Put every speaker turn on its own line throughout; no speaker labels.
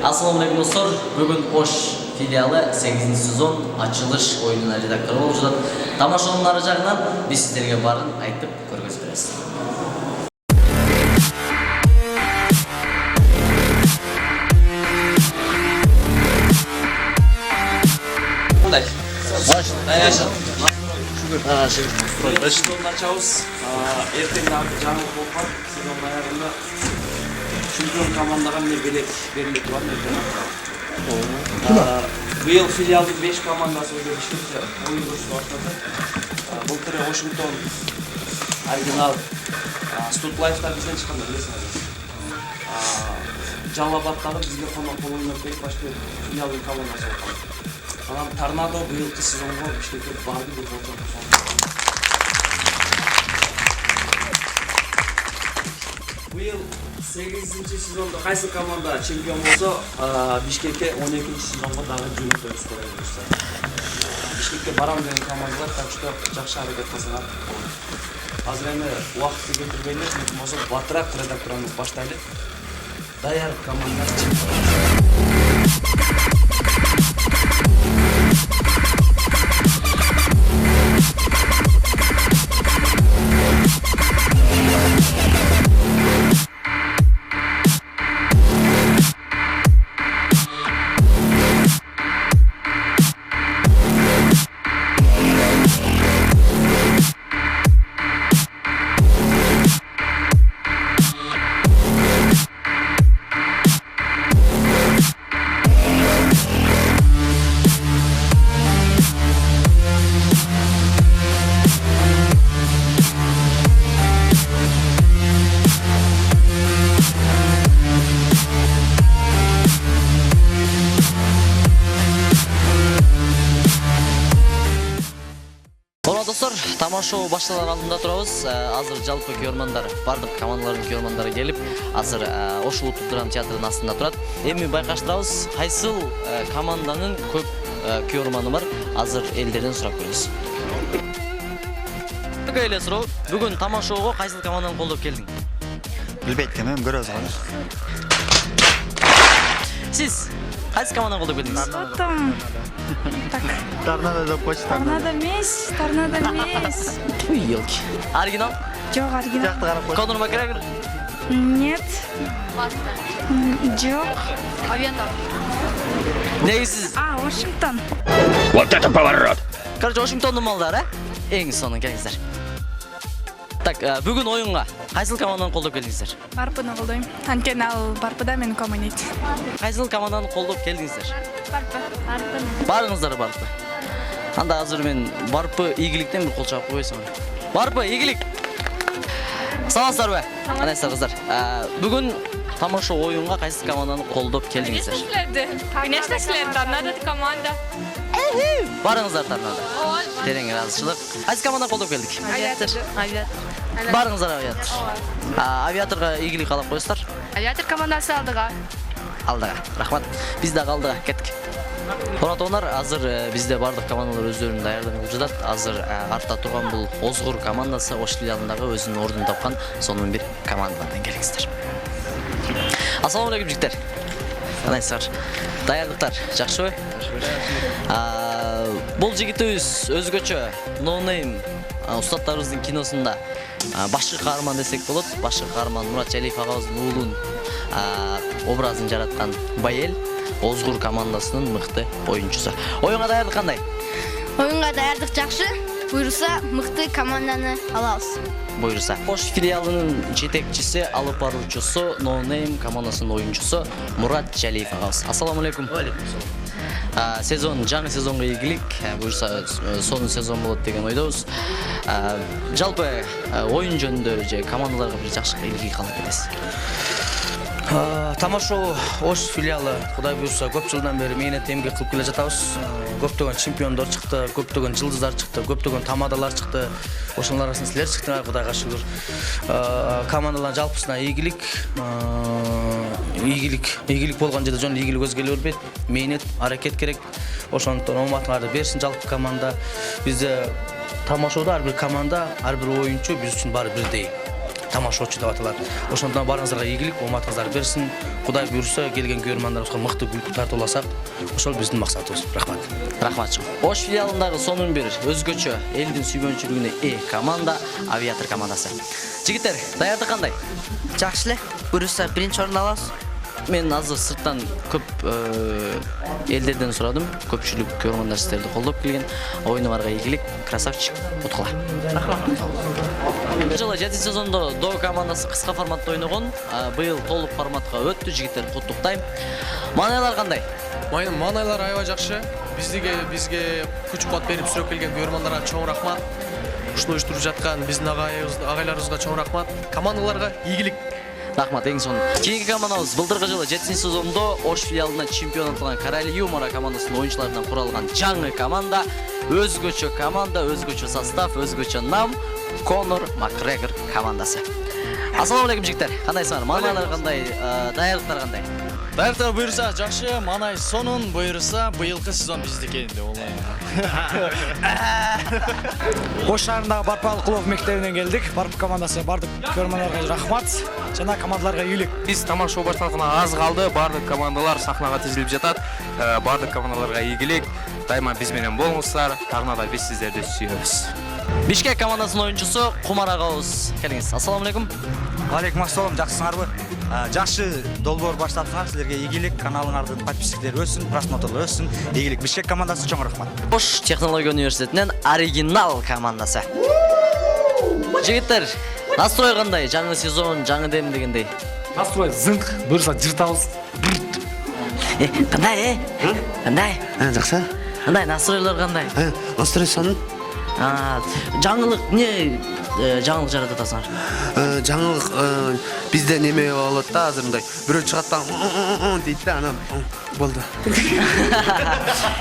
Assalamu alaikum dostlar. Bugün Oş filialı 8. sezon açılış oyununa redaktör болып жатат. Тамашалаулар жағынан біз сіздерге барын айтып көргөзүп беребиз.
Чемпион командаға міне билет беріледі бар биыл филиалдың 5 командасы Бишкекте ойын көрсетіп баштады. Былтыр Вашингтон оригинал Стутлайфтар бізден шыққанда білесіңіздер. Жалал-Абадтағы бізге қонақ болып ойнап беріп башка филиалдың командасы болған. Анан Торнадо биылғы сезонға Бишкекке барды деп болжам. Биыл 8-ci сезонда qaysi команда чемпион болса, Бишкекке 12-ci сезонға дағы жүгіріп өткізеді. Бишкекке барам деген командалар так что жақсы әрекет жасаған. Азыр эми уақытты кетірбейлер, мүмкін болса батырақ редакторымыз баштайлы. Даяр команда чемпион.
Тамашоо башталар алдында турабыз. Азыр жалпы көрмандар, бардык командалардын көрмандары келип, азыр Ош улуттук драма театрынын астында турат. Эми байкаштырабыз, кайсыл команданын көп көрманы бар. Азыр элдерден сурап көрөбүз. Эле суроо, бүгүн тамашоого кайсыл команданы колдоп келдиң?
Билбейт экен, көрөбүз го.
Сиз кайсы команданы колдоп келдиңиз?
Торнадо деп койчу.
Торнадо эмес.
Уй, елки. Оригинал?
Жок, оригинал.
Жакты карап койчу.
Конор Макгрегор?
Нет. Жок.
Авиатор.
Негизсиз?
Вашингтон.
Вот это поворот!
Короче, Вашингтондун малдары, эң сонун келиңиздер. Так, бүгүн оюнга кайсыл команданы колдоп келдиңиздер?
Барпыны колдойм. Анткени ал Барпыда мени командайт.
Кайсыл команданы колдоп келдиңиздер?
Барпы.
Барыңыздар Барпы. Анда азыр мен Барпы ийгиликтен бир кол чабып койсоң. Барпы ийгилик. Саламатсыздарбы? Кандайсыздар кыздар? Бүгүн тамашоо оюнга кайсы команданы колдоп келдиңиздер?
Конечно, силер Торнадо команда.
Барыңыздар Торнадо. Терең ыраазычылык. Кайсы команданы колдоп келдик?
Авиатор.
Барыңыздар Авиатор. Авиаторго ийгилик каалап коесуздар.
Авиатор командасы алдыга.
Алдыга. Рахмат. Биз дагы алдыга кеттик. Торатонар, азыр бизде бардык командалар өздөрүн даярданып жатат. Азыр артта турган бул Озгур командасы Ош филиалындагы өзүнүн ордун тапкан сонун бир командадан келиңиздер. Ассаламу алейкум жигиттер. Кандайсыздар? Даярдыктар жакшыбы? Бул жигитибиз өзгөчө No Name устаттарыбыздын киносунда башкы каарман десек болот. Башкы каарман Мурат Жалиев агабыздын уулунун образын жараткан Байел Озгур командасынын мыкты оюнчусу. Оюнга даярдык кандай?
Оюнга даярдык жакшы. Буйруса мыкты команданы алабыз.
Буйруса. Ош филиалынын жетекчиси, алып баруучусу, No Name командасынын оюнчусу Мурат Жалиев агабыз. Ассаламу алейкум. Сезон, жаңы сезонго ийгилик. Буйруса сонун сезон болот деген ойдобуз. Жалпы оюн жөнүндө же командаларга бир жакшы ийгилик калып кетесиз.
Тамашоо Ош филиалы Кудай буйрса көп жылдан бери мээнет эмгек кылып келе жатабыз. Көптөгөн чемпиондор чыкты, көптөгөн жылдыздар чыкты, көптөгөн тамадалар чыкты. Ошонун арасында силер чыктыңар, Кудайга шүгүр. Командалардын жалпысына ийгилик болгон жерде жөн ийгилик өзгө келе бербейт. Мээнет, аракет керек. Ошондон ооматыңарды берсин жалпы команда. Бизде тамашоодо ар бир команда, ар бир оюнчу биз үчүн баары бирдей.
тамашочу деп аталат. Ошондон барыңыздарга ийгилик, ооматыңыздар берсин. Кудай буйрса, келген көрөрмандарыбызга мыкты күлкү тартып алсак, ошол биздин максатыбыз. Рахмат.
Рахмат чоң. Ош филиалындагы сонун бир өзгөчө элдин сүйгөнчүлүгүнө команда Авиатор командасы. Жигиттер, даярдык кандай?
Жакшы эле. Буюрса биринчи орун алабыз.
Мен азыр сырттан көп элдерден сурадым. Көпчүлүк көрөрмандар сиздерди колдоп келген. Оюнуңарга ийгилик, красавчик, уткула. Жылы 7-сезондо До командасы кыска форматта ойногон. Быйыл толук форматка өттү. Жигиттер куттуктайм. Маанайлар кандай?
Маанайлар аябай жакшы. Бизге күч-кубат берип сүрөп келген көрөрмандарга чоң рахмат. Ушуну уюштуруп жаткан биздин агайларыбызга чоң рахмат. Командаларга ийгилик.
Рахмат, эң сонун. Кийинки командабыз былтыркы жылы 7-сезондо Ош филиалынан чемпион аталган Король Юмора командасынын оюнчуларынан куралган жаңы команда, өзгөчө команда, өзгөчө состав, өзгөчө нам Конор Макгрегор командасы. Ассаламу алейкум жигиттер. Кандайсыңар? Маанайлар кандай? Даярдыктар кандай?
Даярдыктар буйрса жакшы, маанай сонун, буйрса быйылкы сезон биздики деп ойлойм.
Ош шаарындагы Барпалык клуб мектебинен келдик. Барп командасы бардык көрөрмандарга рахмат. Жана командаларга ийгилик.
Биз тамаша башталгана аз калды. Бардык командалар сахнага тизилип жатат. Бардык командаларга ийгилик. Дайыма биз менен болуңуздар. Тарнада биз сиздерди сүйөбүз.
Бишкек командасынын оюнчусу Кумар агабыз. Келиңиз. Ассаламу алейкум.
Алейкум ассалам, жакшысыңарбы? Жакшы долбоор баштапсыңар, силерге ийгилик, каналыңардын подписчиктери өссүн, просмотрлор өссүн. Ийгилик Бишкек командасы чоң рахмат.
Ош технология университетинен оригинал командасы. Жигиттер, настрой кандай? Жаңы сезон, жаңы дем дегендей.
Настрой зынк, буюрса жыртабыз.
Кандай, Кандай?
Жакшы.
Кандай настройлор кандай?
Настрой сонун.
Жаңылык не жаңылык жаратып атасыңар?
Жаңылык бизде неме болот да азырындай. Бирөө чыгат да дейт да, анан болду.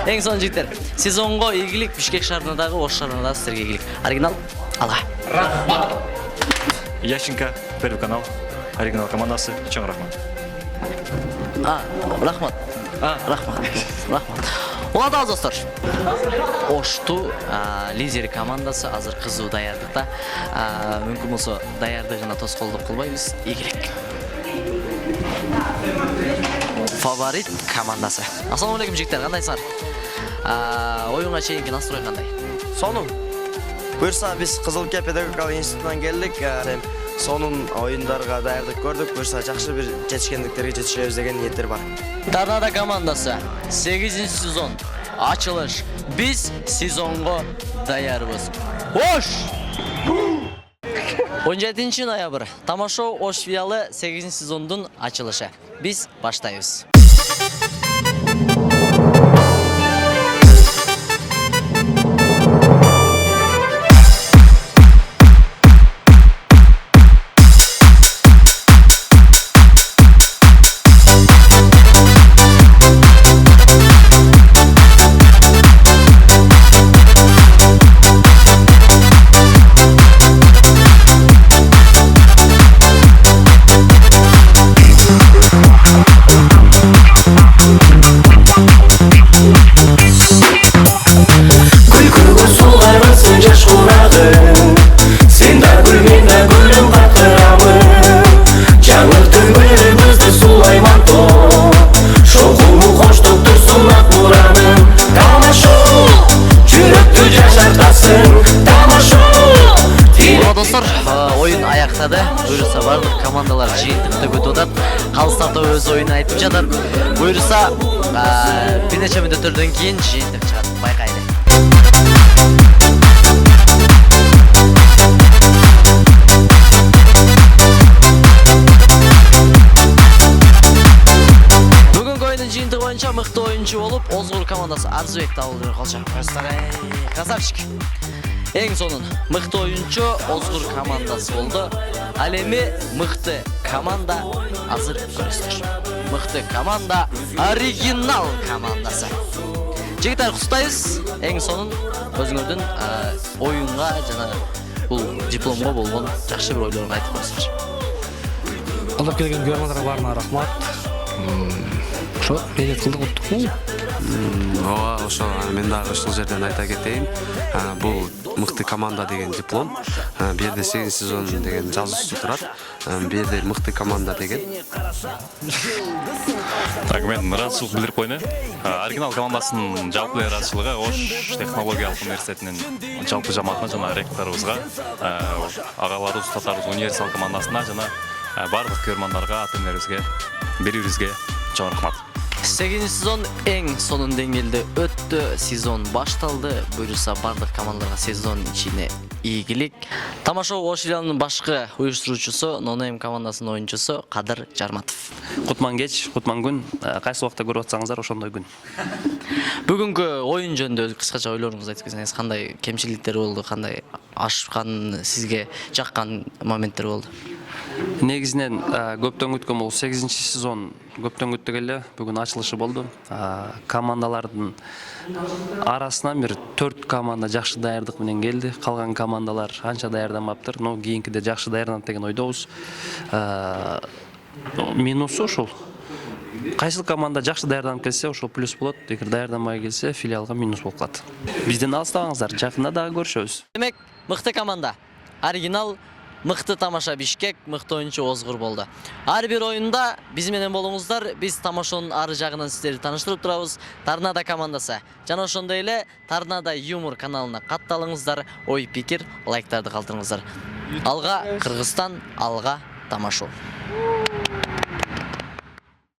Эң сонун жигиттер, сезонго ийгилик, Бишкек шаарына дагы, Ош шаарына дагы сиздерге ийгилик. Оригинал ала.
Рахмат. Ященко, Первый канал, оригинал командасы, чоң рахмат.
Рахмат. Рахмат. Улада достор. Ошту лидер командасы азыр кызуу даярдыкта. Мүмкүн болсо даярдыгына тоскоолдук кылбайбыз. Ийгилик. Фаворит командасы. Ассаламу алейкум жигиттер, кандайсыңар? Оюнга чейинки настрой кандай?
Сонун. Буюрса биз Кызылке педагогикалык институтунан келдик. Сонун оюндарга даярдык көрдүк. Буюрса жакшы бир жетишкендиктерге жетишебиз деген ниеттер бар.
Торнадо командасы 8-сезон ачылыш. Биз сезонго даярбыз. Ош! 17 ноябрь. Тамашоо Ош филиалы 8-сезондун ачылышы. Биз баштайбыз. Oyun ayaktады. Buyursa bardıq komandalar жыйынтыкта көтүп атат. Калыстарда өз оюну айтып жатат. Buyursa bir neçe мүнөттөрдөн кийин жыйынтык чыгат. Байкайлы. Бүгүнкү оюндун жыйынтыгы боюнча мыкты оюнчу болуп, Озгур командасы Арзыбек табылды. Красавчик. Эң сонун мыкты оюнчу Озгур командасы болду. Ал эми мыкты команда азыр көрөсүздөр. Мыкты команда оригинал командасы. Жигиттер куттуктайбыз. Эң сонун өзүңөрдүн оюнга жана бул дипломго болгон жакшы бир ойлорун айтып коесуңар.
Колдоп келген көрөрмандарга баарына рахмат. Ошо менет кылдык.
ооба ошо мен дагы ушул жерден айта кетейин. Бул мыкты команда деген диплом. Бу жерде 8 сезон деген жазуусу турат. Бу жерде мыкты команда деген.
Так, мен ыраазычылык билдирип коеюн. Оригинал командасынын жалпы ыраазычылыгы Ош технологиялык университетинин жалпы жамаатына жана ректорубузга, агаларыбыз, устаттарыбыз универсал командасына жана барлык көрөрмандарга, ата-энелерибизге, бири-бирибизге чоң рахмат.
8 сезон эң сонун деңгээлде өттү, сезон башталды. Буюрса бардык командаларга сезон ичине ийгилик. Тамашоо Ош филиалынын башкы уюштуруучусу, Нонейм командасынын оюнчусу Кадыр Жарматов.
Кутман кеч, кутман күн, кайсы убакта көрүп атсаңыздар ошондой күн.
Бүгүнкү оюн жөнүндө кыскача ойлоруңузду айтып кетсеңиз, кандай кемчиликтер болду, кандай ашкан, сизге жаккан моменттер болду?
Негизинен көптөн күткөн бул 8 сезон көптөн күттүк эле. Бүгүн ачылышы болду. Командалардын арасынан бир 4 команда жакшы даярдык менен келди. Калган командалар анча даярданбаптыр. Кийинкиде жакшы даярданат деген ойдобуз. Минусу ушул. Кайсы команда жакшы даярданып келсе, ошол плюс болот. Эгер даярданбай келсе, филиалга минус болуп калат. Бизден алыстабаңыздар, жакында дагы көрүшөбүз.
Демек, мыкты команда. Оригинал мыкты тамаша Бишкек, мыкты оюнчу Озгур болду. Ар бир оюнда биз менен болуңуздар, биз тамашонун ары жагынан сиздерди тааныштырып турабыз. Торнадо командасы жана ошондой эле Торнадо юмор каналына катталыңыздар, ой пикир, лайктарды калтырыңыздар. Алга Кыргызстан, алга тамашоо.